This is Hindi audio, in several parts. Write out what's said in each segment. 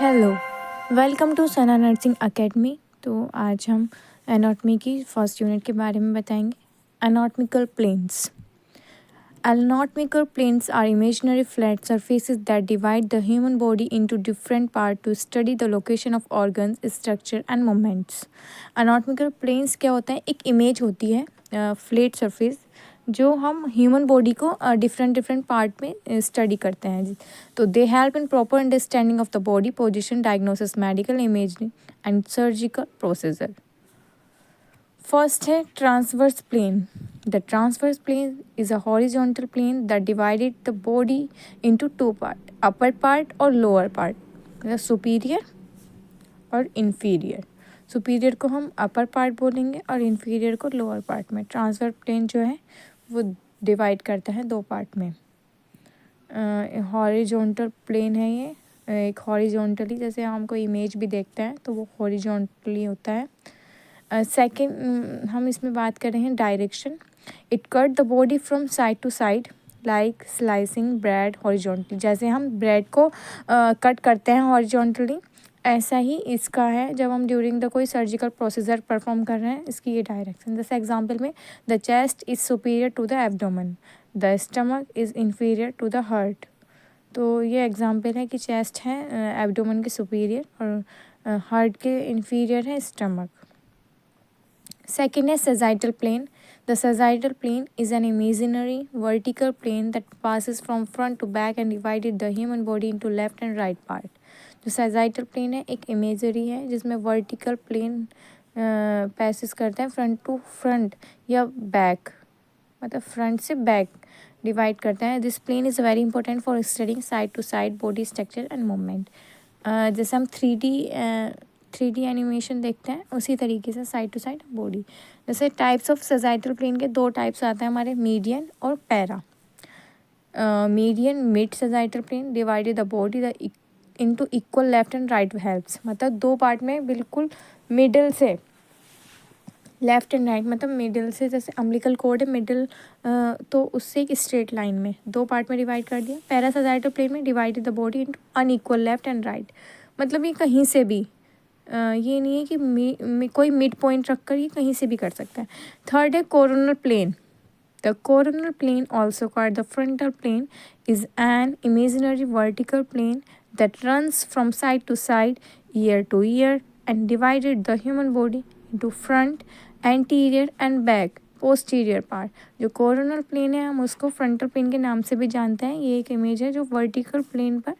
Hello, welcome to Sana nursing academy. तो आज हम एनाटॉमी की फर्स्ट यूनिट के बारे में बताएंगे। Anatomical planes. Anatomical planes are imaginary flat surfaces that divide the human body into different parts to study the location of organs, structure and movements. Anatomical planes क्या होता है? एक इमेज होती है फ्लैट सरफेस जो हम ह्यूमन बॉडी को डिफरेंट डिफरेंट पार्ट में स्टडी करते हैं। तो they help in proper understanding of the body position, diagnosis, medical imaging and surgical procedure. First है transverse plane. The transverse plane is a horizontal plane that divided the body into two part, upper part और लोअर पार्ट, मतलब सुपीरियर और इन्फीरियर। सुपीरियर को हम अपर पार्ट बोलेंगे और इन्फीरियर को लोअर पार्ट में। ट्रांसवर्स प्लेन जो है वो डिवाइड करता है दो पार्ट में। हॉरिजॉन्टल प्लेन है ये, एक हॉरिजॉन्टली, जैसे हम कोई इमेज भी देखते हैं तो वो हॉरिजॉन्टली होता है। सेकेंड हम इसमें बात कर रहे हैं direction. It cut the body from side to side like slicing bread horizontally. जैसे हम ब्रेड को कट करते हैं हॉरिजॉन्टली, ऐसा ही इसका है जब हम ड्यूरिंग द कोई सर्जिकल प्रोसीजर परफॉर्म कर रहे हैं, इसकी ये डायरेक्शन। जैसे एग्जांपल में the chest is superior to the abdomen, the stomach is inferior to the heart. तो ये एग्जांपल है कि चेस्ट है एब्डोमेन के सुपीरियर और हार्ट के इन्फीरियर है stomach. Second is sagittal plane. The sagittal plane is an imaginary vertical plane that passes from front to back and divided the human body into left and right part. जो sagittal plane है एक imagery है जिसमें vertical plane passes करता है फ्रंट टू फ्रंट या बैक, मतलब फ्रंट से बैक डिवाइड करता है। This plane is very important for studying side to side body structure and movement. जैसे हम थ्री डी एनिमेशन देखते हैं उसी तरीके से साइड टू साइड बॉडी। जैसे टाइप्स ऑफ सजाइटल प्लेन के दो टाइप्स आते हैं हमारे, मीडियन और para. Median mid sagittal plane divided the body the into equal left and right halves, मतलब दो पार्ट में बिल्कुल मिडल से, लेफ्ट एंड राइट मतलब मिडल से, जैसे अम्बिलिकल कॉर्ड है मिडल, तो उससे एक स्ट्रेट लाइन में दो पार्ट में डिवाइड कर दिया। पैरा सजाइटल प्लेन में divided the body into unequal left and right, मतलब ये कहीं से भी ये नहीं है कि कोई मिड पॉइंट रख कर ये कहीं से भी कर सकता है। थर्ड है coronal plane. The coronal plane also called the frontal plane is an imaginary vertical plane that runs from side to side, ear to ear and divided the human body into front, anterior and back, posterior part. जो कोरोनल प्लेन है हम उसको फ्रंटल प्लेन के नाम से भी जानते हैं। ये एक इमेज है जो वर्टिकल प्लेन पर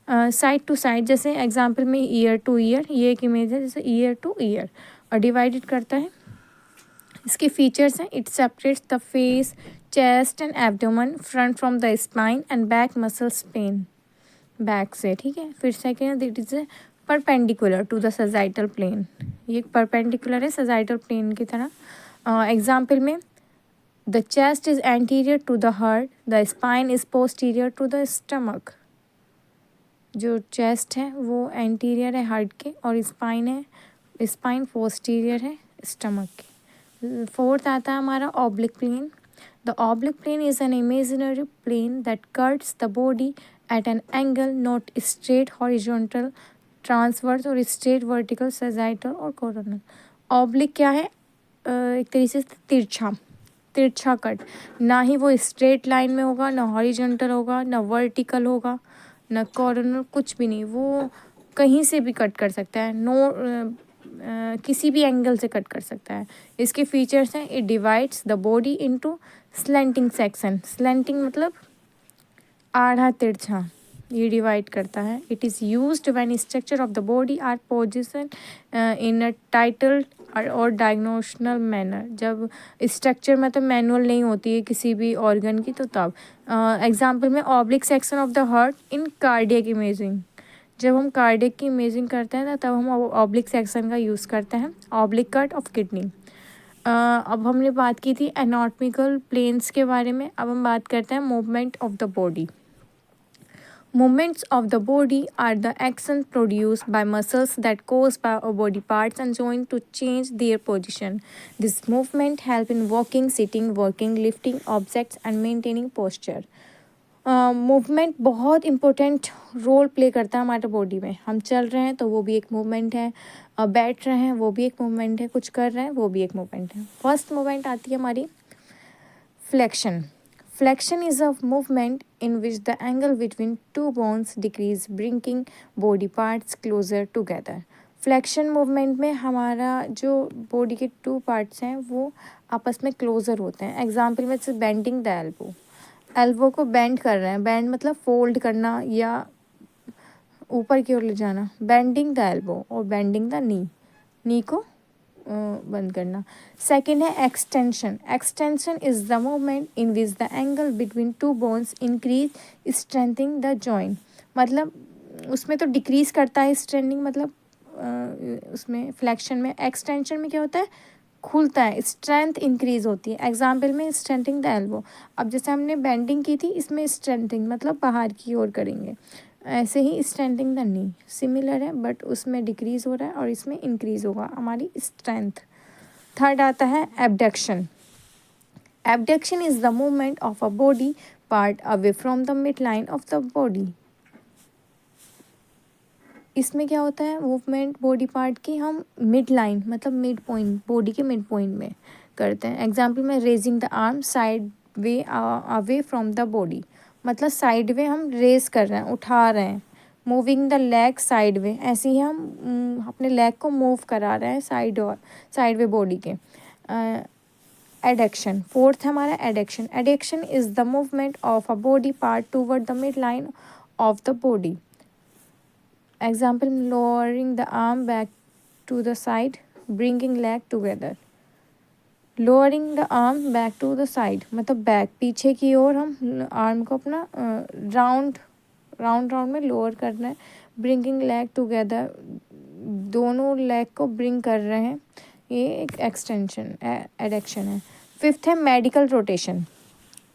साइड टू साइड, जैसे एग्जांपल में ईयर टू ईयर, ये एक इमेज है जैसे ईयर टू ईयर, और डिवाइडेड करता है। इसके फीचर्स हैं, it separates the face, chest and abdomen front from the spine and back muscle span, back से, ठीक है। फिर second, it is perpendicular to the sagittal plane, ये परपेंडिकुलर है सजाइटल प्लेन की तरह। एग्जाम्पल में the chest is anterior to the heart, the spine is posterior to the stomach. जो चेस्ट है वो एंटीरियर है हार्ट के और स्पाइन पोस्टीरियर है स्टमक की। फोर्थ आता है हमारा oblique plane. The oblique plane is an imaginary plane that cuts the body at an angle, not straight horizontal, transverse और स्ट्रेट वर्टिकल, सजाइटल और कोरोनल। ऑब्लिक क्या है? एक तरीके से तिरछा कट, ना ही वो स्ट्रेट लाइन में होगा, ना हॉरिजॉन्टल होगा, ना वर्टिकल होगा, ना कॉर्नर, कुछ भी नहीं, वो कहीं से भी कट कर सकता है, किसी भी एंगल से कट कर सकता है। इसके फीचर्स हैं, it divides the body into slanting section, slanting मतलब आधा तिरछा, ये डिवाइड करता है। It is used when structure of the body are position in a title और डायग्नोशनल मैनर, जब स्ट्रक्चर मतलब मैनुअल नहीं होती है किसी भी ऑर्गन की, तो तब। एग्जांपल में oblique section of the heart in cardiac imaging, जब हम कार्डियक की इमेजिंग करते हैं तब हम ऑब्लिक सेक्शन का यूज़ करते हैं। Oblique cut off kidney. अब हमने बात की थी एनाटॉमिकल प्लेन्स के बारे में, अब हम बात करते हैं movement of the body. Movements of the body are the actions produced by muscles that cause body parts and joints to change their position. This movement help in walking, sitting, working, lifting objects and maintaining posture. Movement बहुत इम्पोर्टेंट रोल प्ले करता है हमारे बॉडी में। हम चल रहे हैं तो वो भी एक मूवमेंट है, बैठ रहे हैं वो भी एक मूवमेंट है, कुछ कर रहे हैं वो भी एक मूवमेंट है। फर्स्ट मूवमेंट आती है हमारी flexion. Flexion is a movement in which the angle between two bones decrease bringing body parts closer together. Flexion movement में हमारा जो बॉडी के टू पार्ट्स हैं वो आपस में क्लोजर होते हैं। एग्जाम्पल में जैसे बेंडिंग द एल्बो, एल्बो को बेंड कर रहे हैं, बेंड मतलब फोल्ड करना या ऊपर की ओर ले जाना, बेंडिंग द एल्बो, और बेंडिंग द नी को बंद करना। सेकेंड है extension. Extension is the movement in which the angle between two bones increase strengthening the joint. मतलब उसमें तो डिक्रीज करता है स्ट्रेंथिंग, मतलब उसमें फ्लेक्शन में। एक्सटेंशन में क्या होता है, खुलता है, स्ट्रेंथ इंक्रीज होती है। एग्जाम्पल में स्ट्रेंथिंग द एल्बो, अब जैसे हमने बेंडिंग की थी, इसमें स्ट्रेंथिंग मतलब बाहर की ओर करेंगे। ऐसे ही स्ट्रेंथिंग द नी सिमिलर है, बट उसमें डिक्रीज हो रहा है और इसमें इंक्रीज होगा हमारी स्ट्रेंथ। थर्ड आता है abduction. Abduction is the movement of a body part away from the mid line of the body. इसमें क्या होता है, मूवमेंट बॉडी पार्ट की हम मिड लाइन मतलब मिड पॉइंट, बॉडी के मिड पॉइंट में करते हैं। एग्जाम्पल में raising the arm side way away from the body, मतलब साइड वे हम रेज कर रहे हैं, उठा रहे हैं। Moving the leg side way, ऐसे ही हम अपने लेग को मूव करा रहे हैं साइड वे बॉडी के। एडक्शन, फोर्थ है हमारा adduction. Adduction is the movement of a body part toward the mid line of the body. Example, lowering the arm back to the side, bringing leg together. Lowering the arm back to the side मतलब बैक पीछे की ओर हम आर्म को अपना राउंड में लोअर करना है। ब्रिंगिंग लेग टुगेदर, दोनों लेग को ब्रिंग कर रहे हैं, ये एक एक्सटेंशन एडक्शन है। फिफ्थ है medical rotation.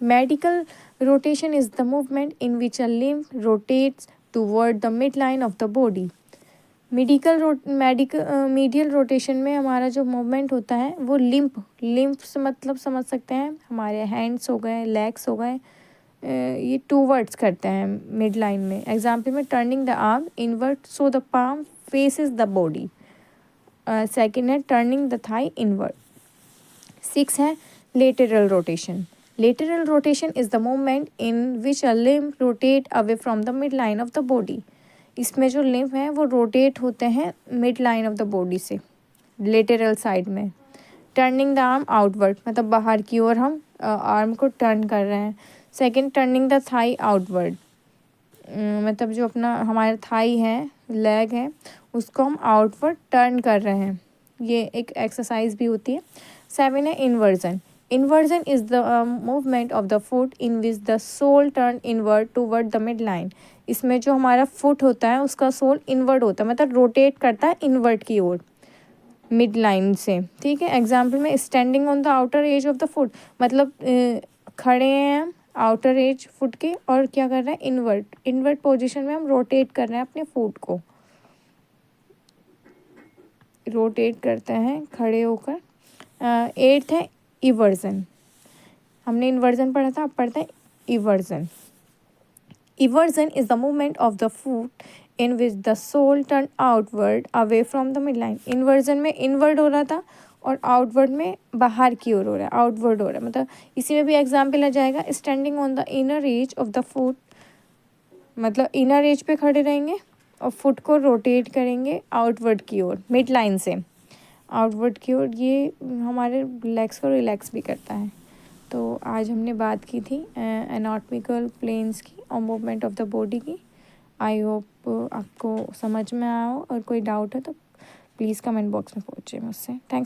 Medical rotation is the movement in which a limb rotates toward the mid line of the body. Medial rotation में हमारा जो मूवमेंट होता है वो लिम्फ से मतलब समझ सकते हैं हमारे हैंड्स हो गए, लेग्स हो गए, ये टूवर्ड्स करते हैं मिड लाइन में। एग्जाम्पल में turning the arm inward so the palm faces the body. Second है turning the thigh inward. Six है lateral rotation. Lateral rotation is the movement in which a limb rotate away from the midline of the body. इसमें जो लिम्ब है वो रोटेट होते हैं mid line of the body से, लेटरल साइड में। टर्निंग द आर्म आउटवर्ड मतलब बाहर की ओर हम आर्म को टर्न कर रहे हैं। Second, turning the thigh outward, मतलब जो अपना हमारा थाई है, लेग है, उसको हम आउटवर्ड टर्न कर रहे हैं। ये एक एक्सरसाइज भी होती है। सेवन है inversion. Inversion is the movement of the foot in which the sole turn inward toward the midline. इसमें जो हमारा फुट होता है उसका सोल इनवर्ड होता है, मतलब रोटेट करता है इनवर्ड की ओर मिड लाइन से। ठीक है, एग्जाम्पल में standing on the outer as of the foot, मतलब खड़े हैं हम आउटर एज फुट के और क्या कर रहे हैं, इनवर्ड पोजिशन में हम रोटेट कर रहे हैं अपने फुट को, रोटेट करते हैं खड़े होकर। एट्थ है इवर्जन। हमने इन्वर्जन पढ़ा था, अब पढ़ते हैं eversion. Eversion is the movement of the foot in which the sole turn outward away from the mid line. Inversion में इनवर्ड हो रहा था और आउटवर्ड में बाहर की ओर हो रहा है, आउटवर्ड हो रहा है। मतलब इसी में भी एग्जाम्पल आ जाएगा, standing on the inner as of the foot, मतलब इनर एज पे खड़े रहेंगे और फुट को रोटेट करेंगे आउटवर्ड की ओर मिड लाइन से आउटवर्ड की ओर। ये हमारे लेग्स को रिलैक्स भी करता है। तो आज हमने बात की थी एनाटॉमिकल प्लेन्स की और मूवमेंट ऑफ द बॉडी की। आई होप आपको समझ में आया हो, और कोई डाउट है तो प्लीज़ कमेंट बॉक्स में पूछिए मुझसे। थैंक्स।